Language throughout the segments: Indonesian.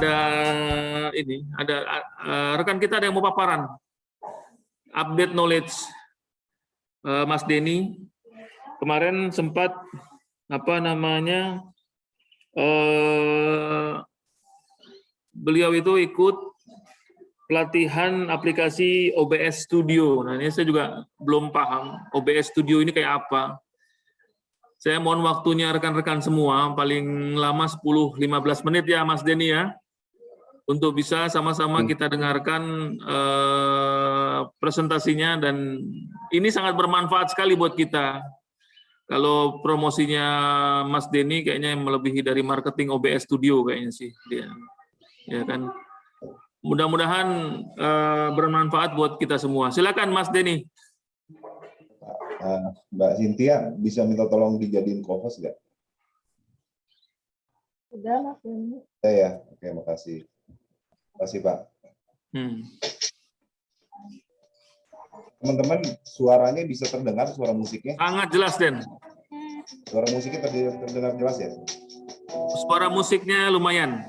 ada ini, ada rekan kita ada yang mau paparan, update knowledge. Mas Denny kemarin sempat beliau itu ikut pelatihan aplikasi OBS Studio. Nah, ini saya juga belum paham OBS Studio ini kayak apa. Saya mohon waktunya rekan-rekan semua, paling lama 10-15 menit ya Mas Denny ya, untuk bisa sama-sama kita dengarkan presentasinya, dan ini sangat bermanfaat sekali buat kita. Kalau promosinya Mas Denny kayaknya melebihi dari marketing OBS Studio kayaknya sih dia. Ya kan. Mudah-mudahan bermanfaat buat kita semua. Silakan Mas Denny. Mbak Cynthia, bisa minta tolong dijadiin co-host nggak? Sudah, Mas Denny. Ya, oke, makasih. Makasih, Pak. Teman-teman, suaranya bisa terdengar, suara musiknya? Sangat jelas, Den. Suara musiknya terdengar jelas ya? Suara musiknya lumayan.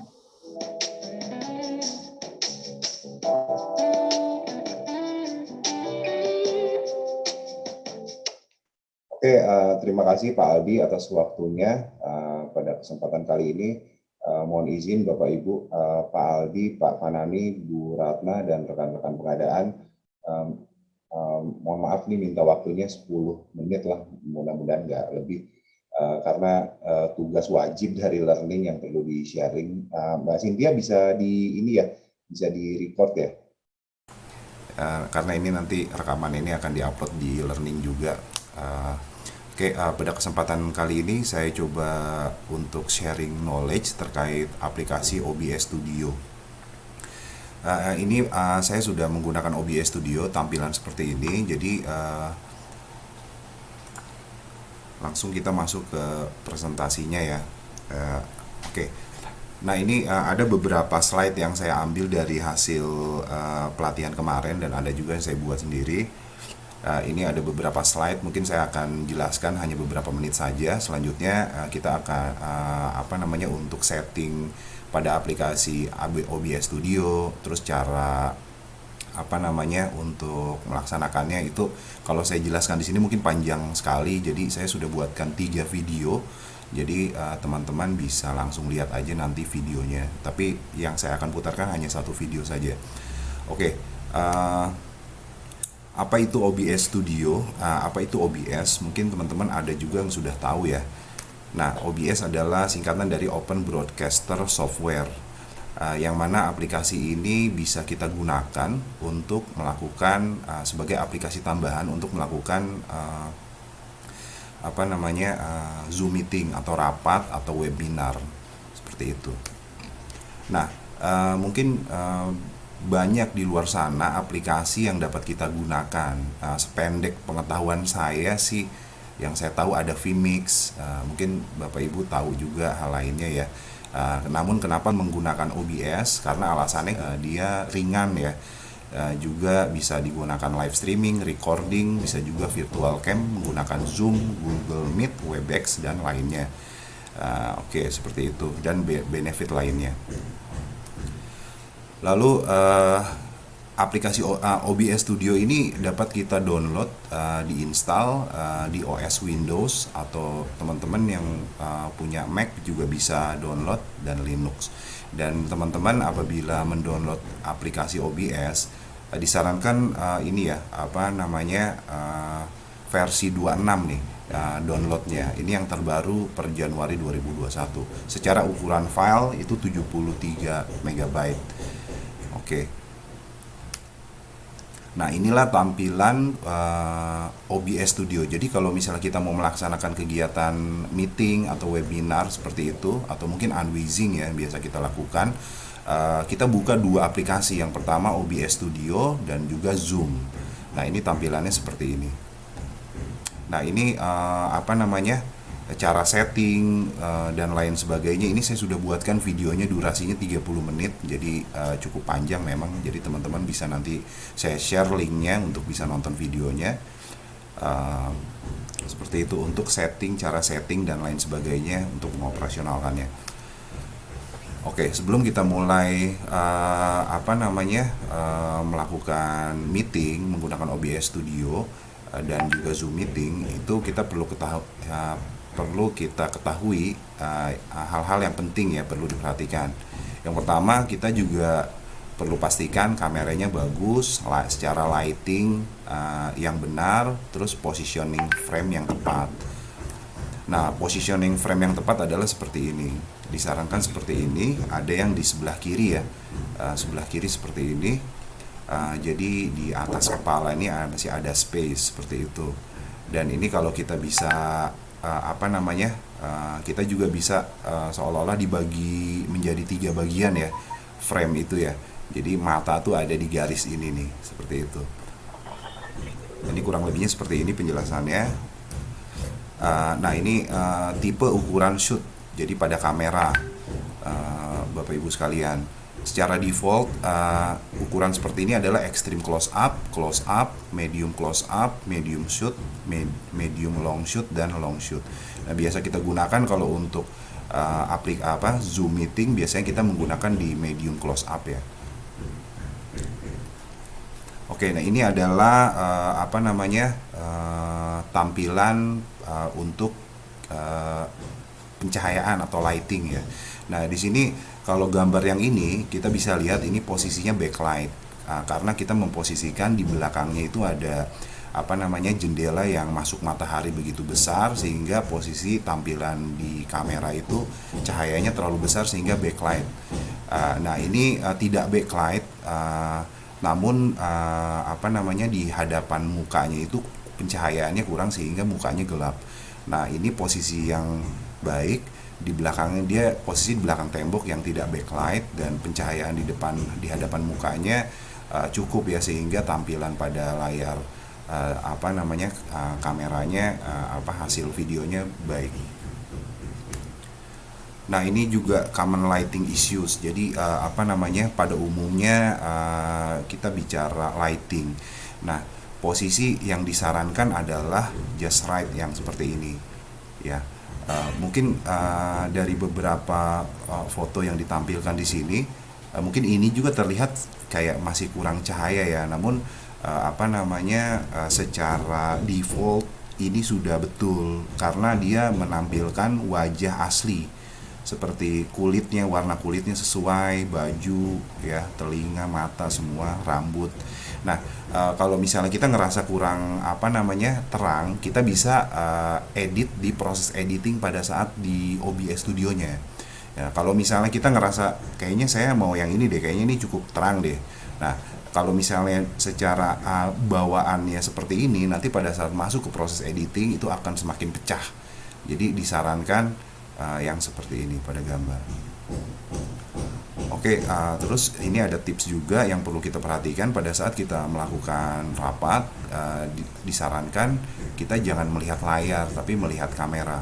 Oke, terima kasih Pak Aldi atas waktunya pada kesempatan kali ini. Mohon izin Bapak Ibu, Pak Aldi, Pak Fanani, Bu Ratna, dan rekan-rekan pengadaan. Mohon maaf nih minta waktunya 10 menit lah, mudah-mudahan nggak lebih. Karena tugas wajib dari learning yang perlu di-sharing. Mbak Cynthia bisa bisa di-record ya? Karena ini nanti rekaman ini akan di-upload di learning juga. Pada kesempatan kali ini saya coba untuk sharing knowledge terkait aplikasi OBS Studio. Saya sudah menggunakan OBS Studio, tampilan seperti ini. Jadi langsung kita masuk ke presentasinya ya. Nah ini ada beberapa slide yang saya ambil dari hasil pelatihan kemarin, dan ada juga yang saya buat sendiri. Ini ada beberapa slide, mungkin saya akan jelaskan hanya beberapa menit saja. Selanjutnya kita akan untuk setting pada aplikasi OBS Studio, terus cara untuk melaksanakannya itu kalau saya jelaskan di sini mungkin panjang sekali, jadi saya sudah buatkan 3 video. Jadi teman-teman bisa langsung lihat aja nanti videonya. Tapi yang saya akan putarkan hanya 1 video saja. Apa itu OBS Studio? Apa itu OBS? Mungkin teman-teman ada juga yang sudah tahu ya. Nah, OBS adalah singkatan dari Open Broadcaster Software, yang mana aplikasi ini bisa kita gunakan untuk melakukan sebagai aplikasi tambahan untuk melakukan Zoom meeting atau rapat atau webinar seperti itu. Nah, mungkin banyak di luar sana aplikasi yang dapat kita gunakan. Sependek pengetahuan saya sih, yang saya tahu ada Vmix, mungkin Bapak Ibu tahu juga hal lainnya ya. Namun kenapa menggunakan OBS? Karena alasannya dia ringan ya. Juga bisa digunakan live streaming, recording, bisa juga virtual cam menggunakan Zoom, Google Meet, Webex, dan lainnya. Seperti itu, dan benefit lainnya. Lalu aplikasi OBS Studio ini dapat kita download, diinstal di OS Windows, atau teman-teman yang punya Mac juga bisa download, dan Linux. Dan teman-teman apabila mendownload aplikasi OBS, disarankan versi 26 nih downloadnya. Ini yang terbaru per Januari 2021. Secara ukuran file itu 73 MB. Nah, inilah tampilan OBS Studio. Jadi kalau misalnya kita mau melaksanakan kegiatan meeting atau webinar seperti itu, atau mungkin unwizing ya yang biasa kita lakukan, kita buka 2 aplikasi. Yang pertama OBS Studio dan juga Zoom. Nah, ini tampilannya seperti ini. Nah, ini cara setting dan lain sebagainya. Ini saya sudah buatkan videonya, durasinya 30 menit, jadi cukup panjang memang. Jadi teman-teman bisa nanti saya share linknya untuk bisa nonton videonya. Seperti itu untuk setting, cara setting dan lain sebagainya untuk mengoperasionalkannya. Oke, sebelum kita mulai melakukan meeting menggunakan OBS Studio dan juga Zoom meeting, itu kita perlu kita ketahui hal-hal yang penting ya, perlu diperhatikan. Yang pertama, kita juga perlu pastikan kameranya bagus, secara lighting yang benar, terus positioning frame yang tepat. Nah, positioning frame yang tepat adalah seperti ini. Disarankan seperti ini, ada yang di sebelah kiri ya, sebelah kiri seperti ini. Jadi di atas kepala ini masih ada space seperti itu. Dan ini kalau kita bisa kita juga bisa seolah-olah dibagi menjadi 3 bagian ya, frame itu ya. Jadi mata tuh ada di garis ini nih, seperti itu. Ini kurang lebihnya seperti ini penjelasannya. Nah ini tipe ukuran shoot. Jadi pada kamera, Bapak Ibu sekalian, secara default ukuran seperti ini adalah extreme close up, medium close up, medium shoot, medium long shoot, dan long shoot. Nah biasa kita gunakan kalau untuk Zoom meeting, biasanya kita menggunakan di medium close up ya. Oke, nah ini adalah tampilan untuk pencahayaan atau lighting ya. Nah di sini kalau gambar yang ini kita bisa lihat ini posisinya backlight, karena kita memposisikan di belakangnya itu ada jendela yang masuk matahari begitu besar, sehingga posisi tampilan di kamera itu cahayanya terlalu besar sehingga backlight. Nah ini tidak backlight, namun di hadapan mukanya itu pencahayaannya kurang sehingga mukanya gelap. Nah ini posisi yang baik, di belakangnya dia posisi di belakang tembok yang tidak backlight, dan pencahayaan di hadapan mukanya cukup ya, sehingga tampilan pada layar kameranya hasil videonya baik. Nah ini juga common lighting issues. Jadi pada umumnya kita bicara lighting. Nah posisi yang disarankan adalah just right yang seperti ini ya. Mungkin dari beberapa foto yang ditampilkan di sini, mungkin ini juga terlihat kayak masih kurang cahaya ya. Namun secara default ini sudah betul, karena dia menampilkan wajah asli, seperti kulitnya, warna kulitnya sesuai, baju ya, telinga, mata, semua, rambut. Nah kalau misalnya kita ngerasa kurang terang, kita bisa edit di proses editing pada saat di OBS studionya ya. Kalau misalnya kita ngerasa kayaknya saya mau yang ini deh, kayaknya ini cukup terang deh. Nah kalau misalnya secara bawaannya seperti ini, nanti pada saat masuk ke proses editing itu akan semakin pecah. Jadi disarankan yang seperti ini pada gambar. Oke, terus ini ada tips juga yang perlu kita perhatikan pada saat kita melakukan rapat. Disarankan kita jangan melihat layar, tapi melihat kamera,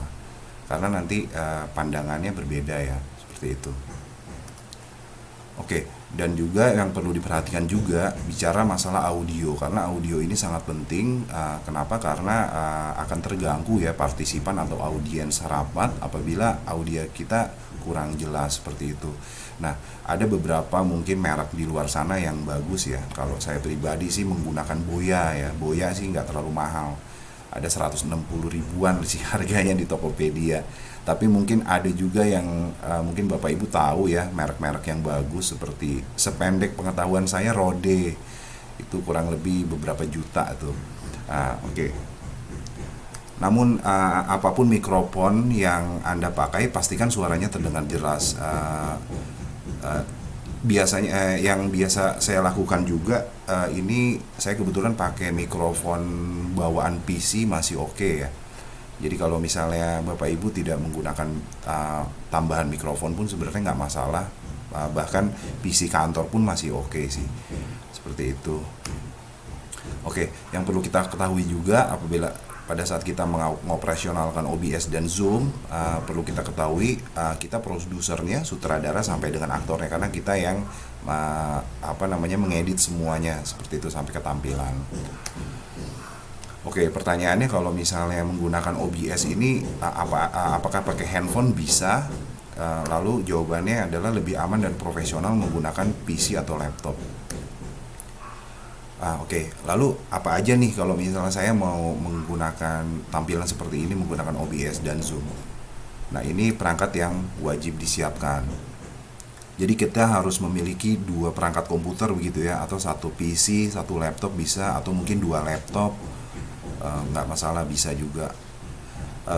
karena nanti pandangannya berbeda ya, seperti itu. Oke, dan juga yang perlu diperhatikan juga bicara masalah audio, karena audio ini sangat penting. Kenapa? Karena akan terganggu ya partisipan atau audiens rapat apabila audio kita kurang jelas seperti itu. Nah, ada beberapa mungkin merek di luar sana yang bagus ya. Kalau saya pribadi sih menggunakan Boya ya. Boya sih nggak terlalu mahal. Ada 160 ribuan sih harganya di Tokopedia. Tapi mungkin ada juga yang mungkin Bapak Ibu tahu ya, merek-merek yang bagus, seperti sependek pengetahuan saya Rode. Itu kurang lebih beberapa juta tuh. Oke. Namun apapun mikrofon yang Anda pakai, pastikan suaranya terdengar jelas. Biasanya yang biasa saya lakukan juga, ini saya kebetulan pakai mikrofon bawaan PC masih oke ya. Jadi kalau misalnya Bapak Ibu tidak menggunakan tambahan mikrofon pun sebenarnya nggak masalah. Bahkan PC kantor pun masih oke sih, seperti itu. Oke, yang perlu kita ketahui juga apabila pada saat kita mengoperasionalkan OBS dan Zoom, perlu kita ketahui kita produsernya, sutradara sampai dengan aktornya, karena kita yang mengedit semuanya seperti itu sampai ke tampilan. Oke, pertanyaannya kalau misalnya menggunakan OBS ini apakah pakai handphone bisa? Lalu jawabannya adalah lebih aman dan profesional menggunakan PC atau laptop. Oke. Lalu apa aja nih kalau misalnya saya mau menggunakan tampilan seperti ini menggunakan OBS dan Zoom? Nah, ini perangkat yang wajib disiapkan. Jadi kita harus memiliki 2 perangkat komputer begitu ya, atau 1 PC, 1 laptop bisa, atau mungkin 2 laptop, nggak masalah, bisa juga.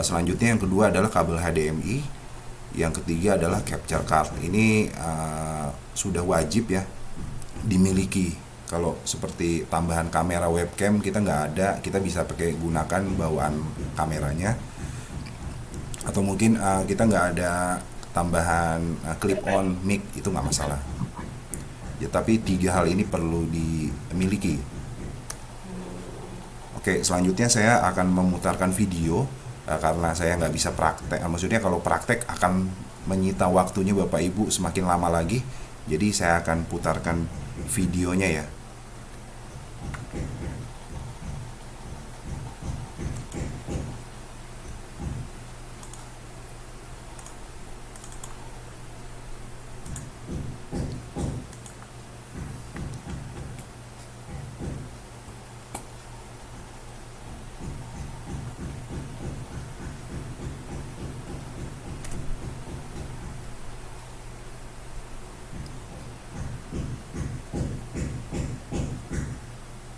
Selanjutnya yang kedua adalah kabel HDMI, yang ketiga adalah capture card. Ini sudah wajib ya dimiliki. Kalau seperti tambahan kamera webcam kita nggak ada, kita bisa pakai gunakan bawaan kameranya. Atau mungkin kita nggak ada tambahan clip on mic, itu nggak masalah. Ya, tapi 3 hal ini perlu dimiliki. Oke, selanjutnya saya akan memutarkan video karena saya nggak bisa praktek. Maksudnya kalau praktek akan menyita waktunya Bapak Ibu semakin lama lagi. Jadi saya akan putarkan videonya ya.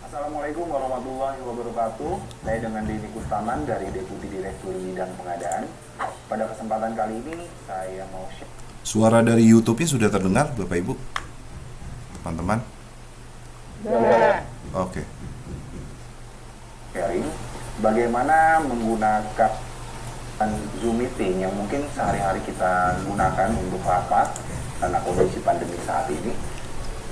Assalamualaikum warahmatullahi wabarakatuh. Saya dengan Denny Kustaman dari Deputi Direktur Bidang Pengadaan. Pada kesempatan kali ini saya mau share Suara dari YouTube-nya sudah terdengar Bapak Ibu? Teman-teman? Oke. sharing bagaimana menggunakan Zoom meeting yang mungkin sehari-hari kita gunakan untuk rapat karena kondisi pandemi saat ini,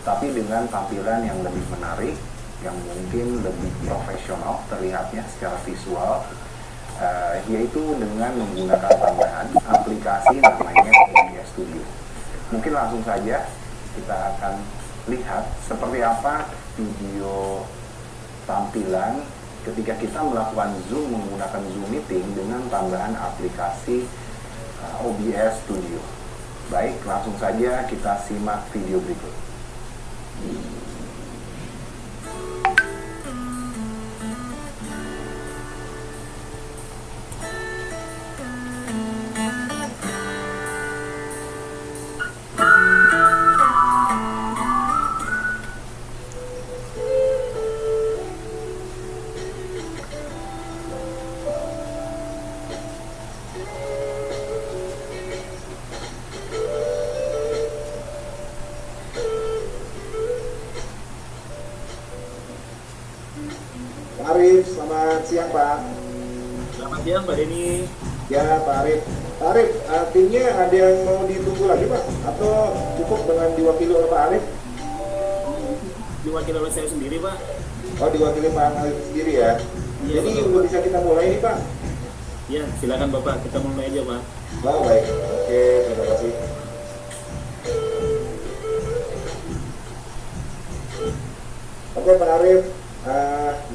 tapi dengan tampilan yang lebih menarik, yang mungkin lebih profesional terlihatnya secara visual, yaitu dengan menggunakan tambahan aplikasi namanya OBS Studio. Mungkin langsung saja kita akan lihat seperti apa video tampilan ketika kita melakukan Zoom menggunakan Zoom Meeting dengan tambahan aplikasi OBS Studio. Baik, langsung saja kita simak video berikut. Pak Arif, selamat siang Pak. Selamat siang Pak Denny. Ya Pak Arif. Pak Arif, timnya ada yang mau ditunggu lagi Pak? Atau cukup dengan diwakili oleh Pak Arif? Diwakili oleh saya sendiri Pak. Oh, diwakili Pak Arif sendiri ya? Iya, Jadi betul, udah Pak. bisa kita mulai nih Pak? Ya, silakan Bapak, kita mulai aja Pak. Oh baik, oke, terima kasih. Oke Pak Arif,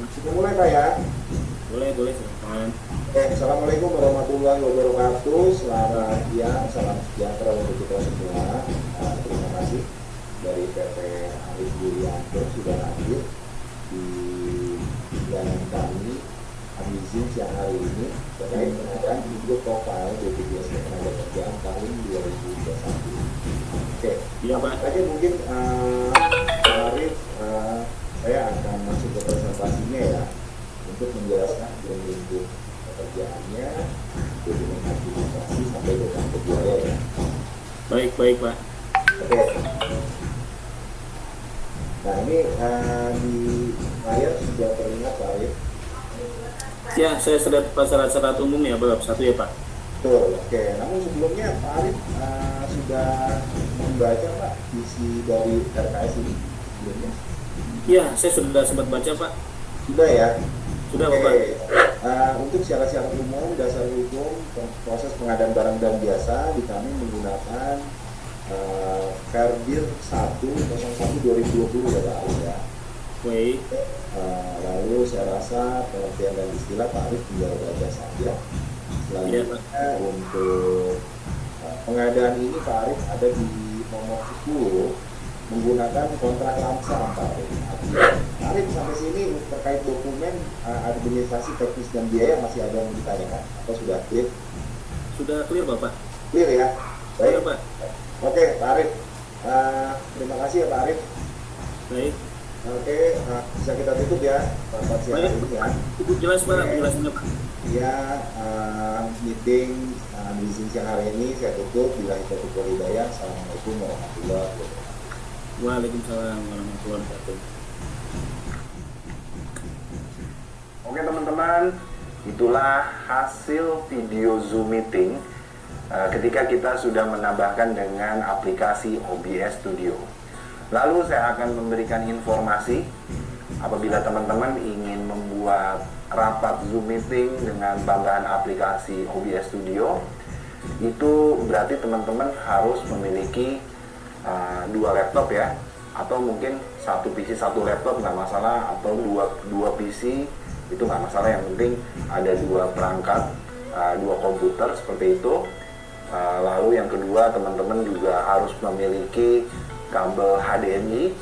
kita mulai Pak ya. Boleh, silakan. Assalamualaikum warahmatullahi wabarakatuh. Selamat siang, salam sejahtera untuk kita semua. Terima kasih dari PT Arif Yulianto sudah hadir di pelayanan kami izin siang hari ini terkait pengadaan video profile BPJS Ketenagakerjaan tahun 2021. Oke, Iya Pak. aja mungkin Pak Arif, saya akan masuk ke presentasinya ya untuk menjelaskan bentuk pekerjaannya, dokumen administrasi sampai dengan kebiaya ya. Baik Pak. Oke. Nah ini di layar sudah terlihat Pak Arif. Ya, saya sudah syarat-syarat umum ya bab 1 ya Pak. Betul, oke. Namun sebelumnya Pak Arif sudah membaca Pak isi dari RKS ini sebelumnya? Ya, saya sudah sempat baca Pak. Sudah ya? Sudah Oke. Bapak. Untuk syarat-syarat umum, dasar hukum, proses pengadaan barang dan jasa di kami menggunakan Perdir 101/2020 ya Pak Arif ya. Baik. Lalu saya rasa pengertian dan istilah Pak Arif tinggal baca saja. Selanjutnya untuk pengadaan ini Pak Arif ada di nomor 10 menggunakan kontrak lamsam Pak Arif. Pak Arif sampai sini terkait dokumen administrasi teknis dan biaya masih ada yang ditanyakan atau sudah clear? Sudah clear Bapak. Clear ya? Baik. Clear, Pak. Oke Pak Arif, terima kasih ya Pak Arif. Baik. Oke, bisa kita tutup ya rapat siang Baik. ini ya. Cukup jelas Pak penjelasannya Pak. Ya, meeting di siang hari ini saya tutup. Bila taufiq wal hidayah. Assalamualaikum warahmatullahi wabarakatuh. Waalaikumsalam warahmatullahi wabarakatuh. Oke teman-teman, itulah hasil video Zoom meeting ketika kita sudah menambahkan dengan aplikasi OBS Studio. Lalu saya akan memberikan informasi apabila teman-teman ingin membuat rapat Zoom meeting dengan tambahan aplikasi OBS Studio, itu berarti teman-teman harus memiliki 2 laptop ya, atau mungkin 1 PC 1 laptop nggak masalah, atau dua PC itu nggak masalah, yang penting ada 2 perangkat, 2 komputer seperti itu. Lalu yang kedua, teman-teman juga harus memiliki kabel HDMI.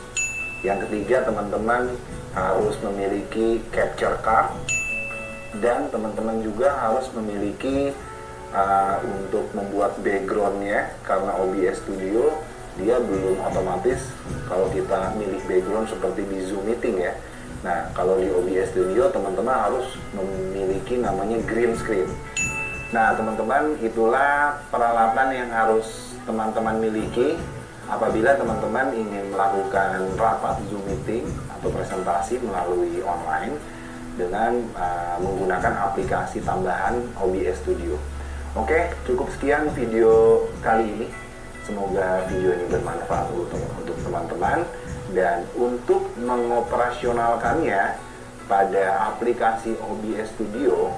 Yang ketiga, teman-teman harus memiliki capture card, dan teman-teman juga harus memiliki untuk membuat backgroundnya, karena OBS Studio dia belum otomatis kalau kita milih background seperti di Zoom meeting ya. Nah, kalau di OBS Studio teman-teman harus memiliki namanya green screen. Nah, teman-teman, itulah peralatan yang harus teman-teman miliki apabila teman-teman ingin melakukan rapat Zoom meeting atau presentasi melalui online dengan menggunakan aplikasi tambahan OBS Studio. Oke, cukup sekian video kali ini. Semoga video ini bermanfaat untuk teman-teman, dan untuk mengoperasionalkannya pada aplikasi OBS Studio,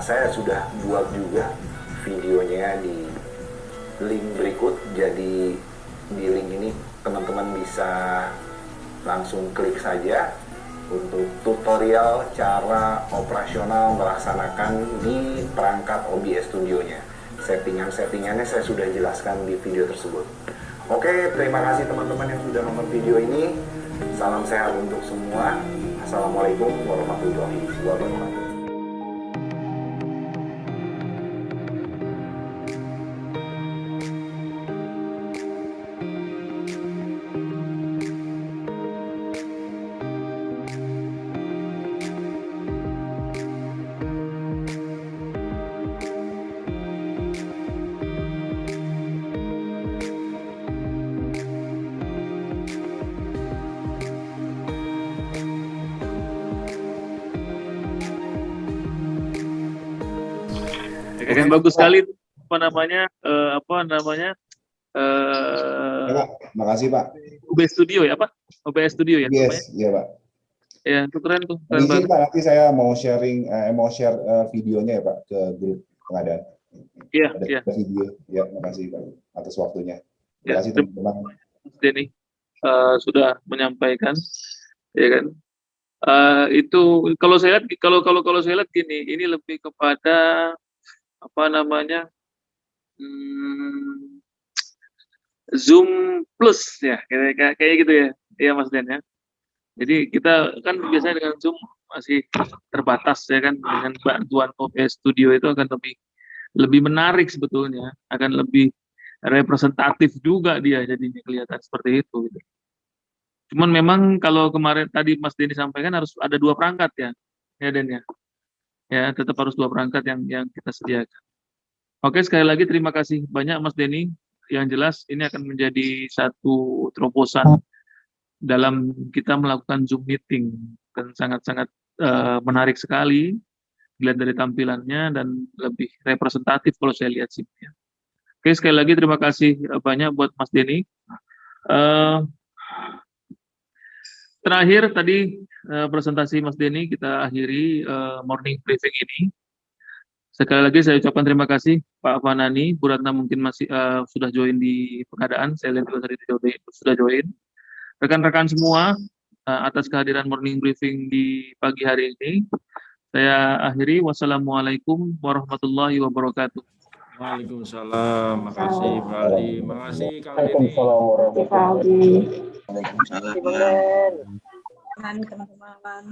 saya sudah buat juga videonya di link berikut. Jadi di link ini teman-teman bisa langsung klik saja untuk tutorial cara operasional melaksanakan di perangkat OBS Studio-nya. Settingannya saya sudah jelaskan di video tersebut. Oke, terima kasih teman-teman yang sudah nonton video ini. Salam sehat untuk semua. Assalamualaikum warahmatullahi wabarakatuh. Kan bagus sekali apa namanya Ya, Pak. Makasih Pak. OBS Studio ya Pak? OBS Studio ya? namanya? Yes, iya Pak. Ya, itu keren tuh. Keren Izin banget. Pak, nanti saya mau sharing, mau share videonya ya Pak ke grup pengadaan. Iya, Ada iya. video. Ya, makasih Pak atas waktunya. Terima Ya, kasih teman-teman. Mas Denny sudah menyampaikan, ya kan? Itu kalau saya lihat, kalau saya lihat gini, ini lebih kepada apa namanya Zoom Plus ya, kayak gitu ya, ya Mas Den ya. Jadi kita kan biasanya dengan Zoom masih terbatas ya kan, dengan bantuan OBS Studio itu akan lebih menarik sebetulnya, akan lebih representatif juga dia jadinya kelihatan seperti itu. Gitu. Cuman memang kalau kemarin tadi Mas Denny sampaikan harus ada 2 perangkat ya Den ya. Ya tetap harus 2 perangkat yang kita sediakan. Oke, sekali lagi terima kasih banyak Mas Denny. Yang jelas ini akan menjadi satu terobosan dalam kita melakukan Zoom meeting, dan sangat-sangat menarik sekali dilihat dari tampilannya dan lebih representatif kalau saya lihat sih. Oke, sekali lagi terima kasih banyak buat Mas Denny. Terakhir tadi presentasi Mas Denny kita akhiri morning briefing ini. Sekali lagi saya ucapkan terima kasih Pak Fanani, Bu Ratna mungkin masih sudah join di pengadaan, saya lihat juga tadi sudah join. Rekan-rekan semua, atas kehadiran morning briefing di pagi hari ini, saya akhiri. Wassalamualaikum warahmatullahi wabarakatuh. Waalaikumsalam. Makasih Pak Aldi. Makasih Kak Denny. Waalaikumsalam warahmatullahi wabarakatuh. Waalaikumsalam. Terima kasih, Bang Den. teman-teman.